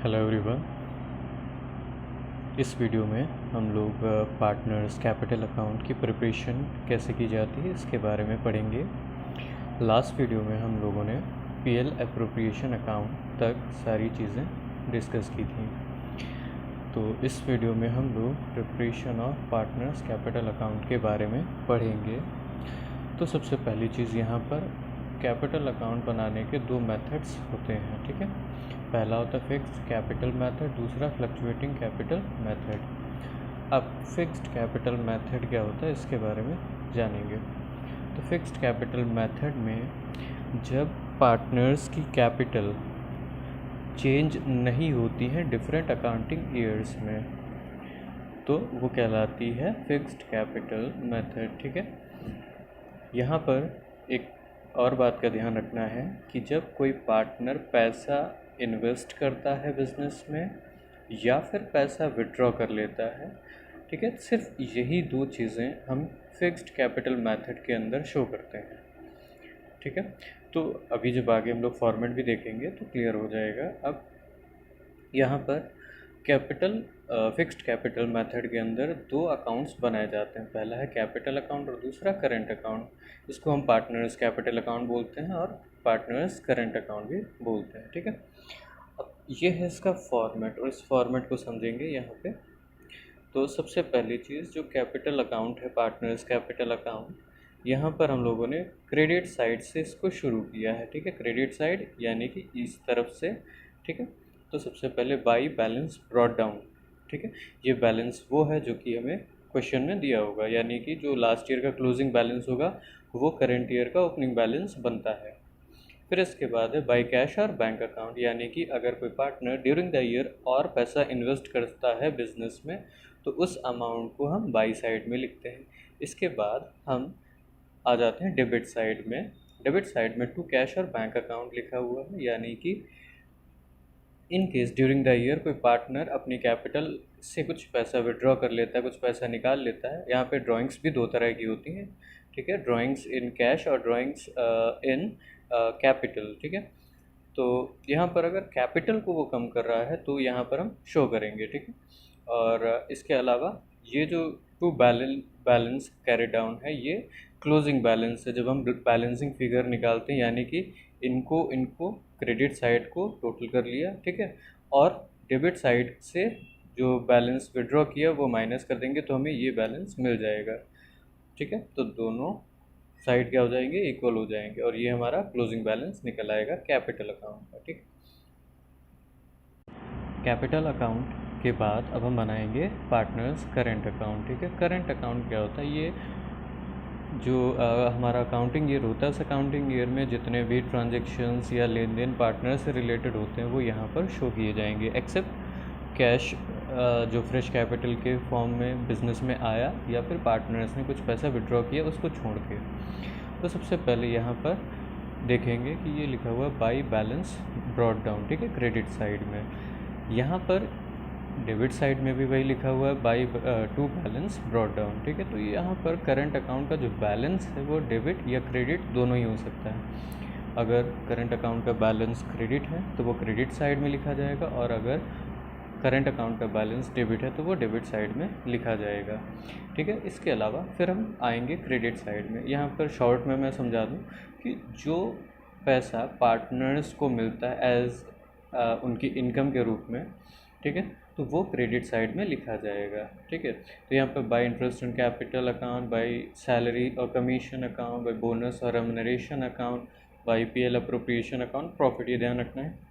Hello everyone. इस video में हम लोग पार्टनर्स कैपिटल अकाउंट की प्रिपरेशन कैसे की जाती है इसके बारे में पढ़ेंगे। लास्ट वीडियो में हम लोगों ने पीएल एप्रोप्रिएशन अकाउंट तक सारी चीज़ें डिस्कस की थी। तो इस वीडियो में हम लोग preparation of partners capital account के बारे में पढ़ेंगे। तो सबसे पहली चीज़ यहाँ पर कैपिटल अकाउंट बनाने के दो मेथड्स होते हैं, ठीक है। पहला होता है फिक्स्ड कैपिटल मेथड, दूसरा फ्लक्चुएटिंग कैपिटल मेथड। अब फिक्स्ड कैपिटल मेथड क्या होता है इसके बारे में जानेंगे। तो फिक्स्ड कैपिटल मेथड में जब पार्टनर्स की कैपिटल चेंज नहीं होती है डिफरेंट अकाउंटिंग ईयर्स में, तो वो कहलाती है फिक्स्ड कैपिटल मेथड, ठीक है। यहाँ पर एक और बात का ध्यान रखना है कि जब कोई पार्टनर पैसा इन्वेस्ट करता है बिज़नेस में या फिर पैसा विड्रॉ कर लेता है, ठीक है, सिर्फ यही दो चीज़ें हम फिक्स्ड कैपिटल मेथड के अंदर शो करते हैं, ठीक है। तो अभी जब आगे हम लोग फॉर्मेट भी देखेंगे तो क्लियर हो जाएगा। अब यहाँ पर फिक्स्ड कैपिटल मेथड के अंदर दो अकाउंट्स बनाए जाते हैं। पहला है कैपिटल अकाउंट और दूसरा करंट अकाउंट। इसको हम पार्टनर्स कैपिटल अकाउंट बोलते हैं और पार्टनर्स करंट अकाउंट भी बोलते हैं, ठीक है। अब ये है इसका फॉर्मेट और इस फॉर्मेट को समझेंगे यहाँ पे। तो सबसे पहली चीज़ जो कैपिटल अकाउंट है, पार्टनर्स कैपिटल अकाउंट, यहाँ पर हम लोगों ने क्रेडिट साइड से इसको शुरू किया है, ठीक है। क्रेडिट साइड यानी कि इस तरफ से, ठीक है। तो सबसे पहले बाई बैलेंस ब्रॉट डाउन, ठीक है। ये बैलेंस वो है जो कि हमें क्वेश्चन में दिया होगा, यानी कि जो लास्ट ईयर का क्लोजिंग बैलेंस होगा वो करंट ईयर का ओपनिंग बैलेंस बनता है। फिर इसके बाद है बाई कैश और बैंक अकाउंट, यानी कि अगर कोई पार्टनर ड्यूरिंग द ईयर और पैसा इन्वेस्ट करता है बिजनेस में तो उस अमाउंट को हम बाई साइड में लिखते हैं। इसके बाद हम आ जाते हैं डेबिट साइड में। डेबिट साइड में टू कैश और बैंक अकाउंट लिखा हुआ है, यानी कि in case during the year कोई पार्टनर अपनी कैपिटल से कुछ पैसा विड्रॉ कर लेता है, कुछ पैसा निकाल लेता है। यहाँ पे ड्राइंग्स भी दो तरह की होती हैं, ठीक है, ड्राइंग्स इन कैश और ड्राइंग्स इन कैपिटल, ठीक है। तो यहाँ पर अगर कैपिटल को वो कम कर रहा है तो यहाँ पर हम शो करेंगे, ठीक है। और इसके अलावा ये जो टू बैलेंस कैरी डाउन है ये क्लोजिंग बैलेंस है। जब हम बैलेंसिंग फिगर निकालते हैं यानी कि इनको क्रेडिट साइड को टोटल कर लिया, ठीक है, और डेबिट साइड से जो बैलेंस विड्रॉ किया वो माइनस कर देंगे तो हमें ये बैलेंस मिल जाएगा, ठीक है। तो दोनों साइड क्या हो जाएंगे, इक्वल हो जाएंगे और ये हमारा क्लोजिंग बैलेंस निकल आएगा कैपिटल अकाउंट का, ठीक। कैपिटल अकाउंट के बाद अब हम बनाएंगे पार्टनर्स करंट अकाउंट, ठीक है। करंट अकाउंट क्या होता है, ये जो हमारा अकाउंटिंग ईयर होता है उस अकाउंटिंग ईयर में जितने भी ट्रांजेक्शन्स या लेन देन पार्टनर से रिलेटेड होते हैं वो यहाँ पर शो किए जाएंगे, एक्सेप्ट कैश जो फ्रेश कैपिटल के फॉर्म में बिजनेस में आया या फिर पार्टनर्स ने कुछ पैसा विड्रॉ किया उसको छोड़ के। तो सबसे पहले यहाँ पर देखेंगे कि ये लिखा हुआ बाई बैलेंस ब्रॉट डाउन, ठीक है, क्रेडिट साइड में। यहाँ पर डेबिट साइड में भी वही लिखा हुआ है by two balance brought down, ठीक है। तो यहाँ पर करंट अकाउंट का जो बैलेंस है वो डेबिट या क्रेडिट दोनों ही हो सकता है। अगर करंट अकाउंट का बैलेंस क्रेडिट है तो वो क्रेडिट साइड में लिखा जाएगा और अगर करंट अकाउंट का बैलेंस डेबिट है तो वो डेबिट साइड में लिखा जाएगा, ठीक है। इसके अलावा फिर हम आएंगे क्रेडिट साइड में। यहाँ पर शॉर्ट में मैं समझा दूँ कि जो पैसा पार्टनर्स को मिलता है एज उनकी इनकम के रूप में, ठीक है, तो वो क्रेडिट साइड में लिखा जाएगा, ठीक है। तो यहाँ पर by interest on capital account, by salary और कमीशन अकाउंट, बाई बोनस और remuneration account, by PL appropriation account, profit, ये ध्यान रखना है।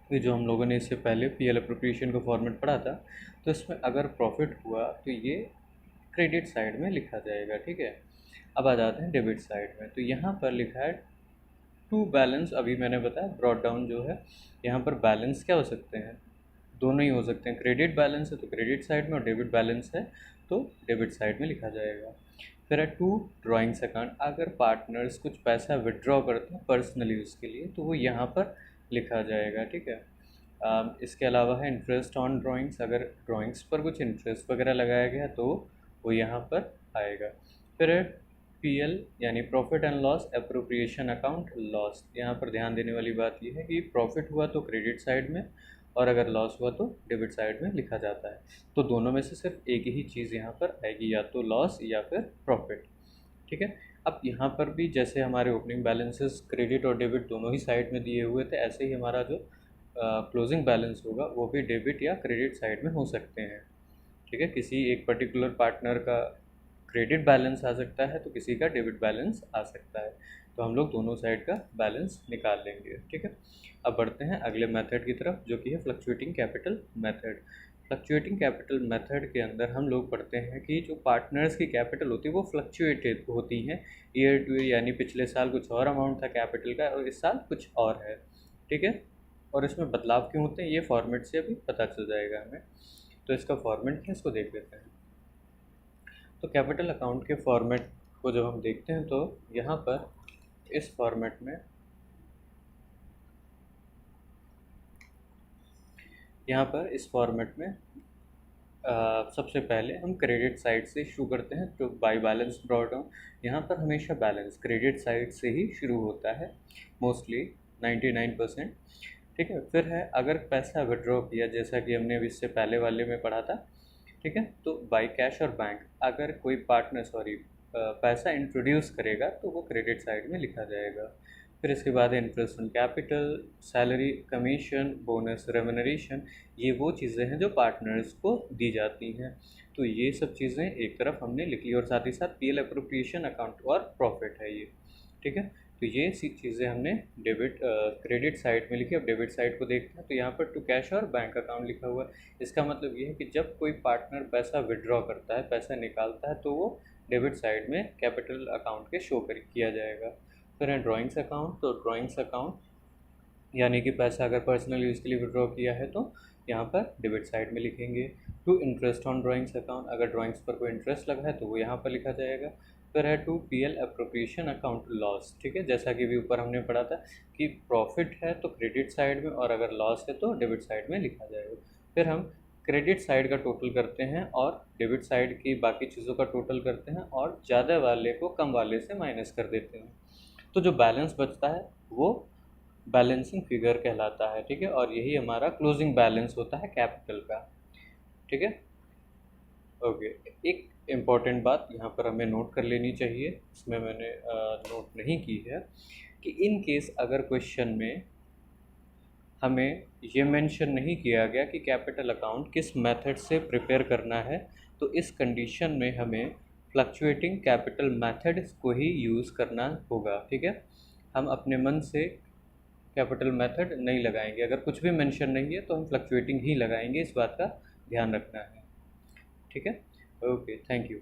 ये जो हम लोगों ने इससे पहले पीएल अप्रोप्रिएशन का फॉर्मेट पढ़ा था तो इसमें अगर प्रॉफिट हुआ तो ये क्रेडिट साइड में लिखा जाएगा, ठीक है। अब आ जाते हैं डेबिट साइड में। तो यहाँ पर लिखा है टू बैलेंस, अभी मैंने बताया ब्रॉट डाउन जो है, यहाँ पर बैलेंस क्या हो सकते हैं, दोनों ही हो सकते हैं। क्रेडिट बैलेंस है तो क्रेडिट साइड में और डेबिट बैलेंस है तो डेबिट साइड में लिखा जाएगा। फिर है टू ड्राइंग्स अकाउंट, अगर पार्टनर्स कुछ पैसा विड्रॉ करते हैं पर्सनल यूज़ के लिए तो वो यहाँ पर लिखा जाएगा, ठीक है। इसके अलावा है इंटरेस्ट ऑन ड्राइंग्स, अगर ड्राइंग्स पर कुछ इंटरेस्ट वगैरह लगाया गया तो वो यहाँ पर आएगा। फिर है पीएल यानी profit and loss appropriation account loss. यहाँ पर ध्यान देने वाली बात यह है कि प्रॉफिट हुआ तो क्रेडिट साइड में और अगर लॉस हुआ तो डेबिट साइड में लिखा जाता है। तो दोनों में से सिर्फ एक ही चीज़ यहाँ पर आएगी, या तो लॉस या फिर प्रॉफिट। ठीक है। अब यहाँ पर भी जैसे हमारे ओपनिंग बैलेंसेस क्रेडिट और डेबिट दोनों ही साइड में दिए हुए थे, ऐसे ही हमारा जो क्लोजिंग बैलेंस होगा वो भी डेबिट या क्रेडिट साइड में हो सकते हैं। ठीक है। किसी एक पर्टिकुलर पार्टनर का क्रेडिट बैलेंस आ सकता है तो किसी का डेबिट बैलेंस आ सकता है, तो हम लोग दोनों साइड का बैलेंस निकाल लेंगे। ठीक है। अब बढ़ते हैं अगले मेथड की तरफ, जो कि है fluctuating capital method. Fluctuating capital method के अंदर हम लोग पढ़ते हैं कि जो पार्टनर्स की कैपिटल होती है वो फ्लक्चुएटेड होती हैं ईयर टू ईयर, यानी पिछले साल कुछ और अमाउंट था कैपिटल का और इस साल कुछ और है। ठीक है। और इसमें बदलाव क्यों होते हैं ये फॉर्मेट से अभी पता चल जाएगा हमें। तो इसका फॉर्मेट क्या है इसको देख लेते हैं। तो कैपिटल अकाउंट के फॉर्मेट को जब हम देखते हैं तो यहाँ पर इस फॉर्मेट में सबसे पहले हम क्रेडिट साइड से शुरू करते हैं। तो बाय बैलेंस ड्रॉ डाउन, यहाँ पर हमेशा बैलेंस क्रेडिट साइड से ही शुरू होता है, मोस्टली 99%। ठीक है। फिर है अगर पैसा विड्रॉ किया, जैसा कि हमने अभी इससे पहले वाले में पढ़ा था। ठीक है। तो बाय कैश और बैंक, अगर कोई पार्टनर पैसा इंट्रोड्यूस करेगा तो वो क्रेडिट साइड में लिखा जाएगा। फिर इसके बाद interest on capital, salary, commission, bonus, remuneration, ये वो चीज़ें हैं जो पार्टनर्स को दी जाती हैं। तो ये सब चीज़ें एक तरफ हमने लिख ली, और साथ ही साथ पीएल एप्रोप्रिएशन अकाउंट और प्रॉफिट है ये। ठीक है। तो ये सी चीज़ें हमने क्रेडिट साइड में लिखी। अब डेबिट साइड को देखते हैं तो यहाँ पर टू कैश और बैंक अकाउंट लिखा हुआ है। इसका मतलब ये है कि जब कोई पार्टनर पैसा विड्रॉ करता है, पैसा निकालता है, तो वो डेबिट साइड में कैपिटल अकाउंट के शो किया जाएगा। फिर है ड्राइंग्स अकाउंट। तो ड्राइंग्स अकाउंट यानी कि पैसा अगर पर्सनल यूज़ के लिए विड्रॉ किया है तो यहाँ पर डेबिट साइड में लिखेंगे। To interest on drawings account, अगर ड्राइंग्स पर कोई इंटरेस्ट लगा है तो वो यहाँ पर लिखा जाएगा। फिर है to PL appropriation account loss. ठीक है। जैसा कि भी ऊपर हमने पढ़ा था कि प्रॉफिट है तो क्रेडिट साइड में, और अगर लॉस है तो डेबिट साइड में लिखा जाएगा। फिर हम क्रेडिट साइड का टोटल करते हैं और डेबिट साइड की बाकी चीज़ों का टोटल करते हैं, और ज़्यादा वाले को कम वाले से माइनस कर देते हैं। तो जो बैलेंस बचता है वो बैलेंसिंग फिगर कहलाता है। ठीक है। और यही हमारा क्लोजिंग बैलेंस होता है कैपिटल का। ठीक है। ओके। एक इम्पॉर्टेंट बात यहाँ पर हमें नोट कर लेनी चाहिए, इसमें मैंने नोट नहीं की है, कि इन केस अगर क्वेश्चन में हमें ये मेंशन नहीं किया गया कि कैपिटल अकाउंट किस मेथड से प्रिपेयर करना है, तो इस कंडीशन में हमें फ्लक्चुएटिंग कैपिटल मेथड को ही यूज़ करना होगा। ठीक है। हम अपने मन से कैपिटल मेथड नहीं लगाएंगे। अगर कुछ भी मेंशन नहीं है तो हम फ्लक्चुएटिंग ही लगाएंगे, इस बात का ध्यान रखना है। ठीक है। Okay, thank you.